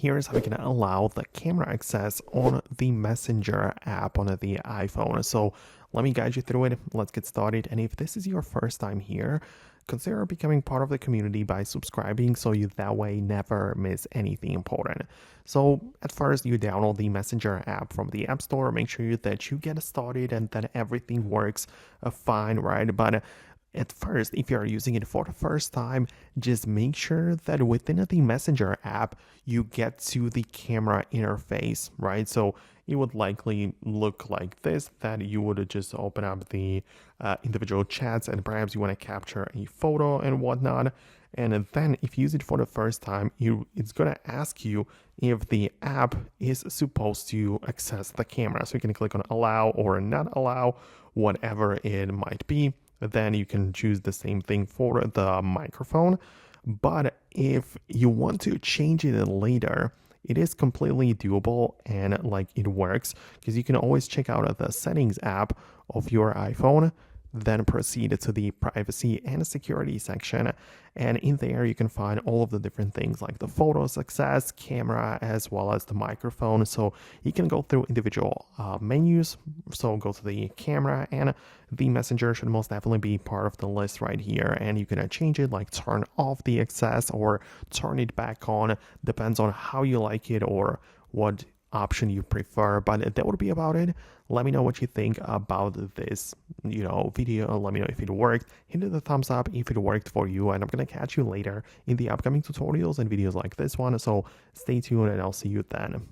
here's how you can allow the camera access on the Messenger app on the iPhone. So let me guide you through it. Let's get started. And if this is your first time here, consider becoming part of the community by subscribing so you that way never miss anything important. So at first you download the Messenger app from the App Store. Make sure that you get started and that everything works fine, right? But at first, if you're using it for the first time, just make sure that within the Messenger app, you get to the camera interface, right? So it would likely look like this, that you would just open up the individual chats and perhaps you want to capture a photo and whatnot. And then if you use it for the first time, it's going to ask you if the app is supposed to access the camera. So you can click on allow or not allow, whatever it might be. Then you can choose the same thing for the microphone. But if you want to change it later, it is completely doable and like it works because you can always check out the settings app of your iPhone, then proceed to the privacy and security section. And in there, you can find all of the different things like the photos access, camera, as well as the microphone. So you can go through individual menus. So go to the camera, and the Messenger should most definitely be part of the list right here. And you can change it, like turn off the access or turn it back on. Depends on how you like it or what option you prefer. But that would be about it. Let me know what you think about this video. Let me know if it worked. Hit the thumbs up if it worked for you, and I'm gonna catch you later in the upcoming tutorials and videos like this one. So stay tuned and I'll see you then.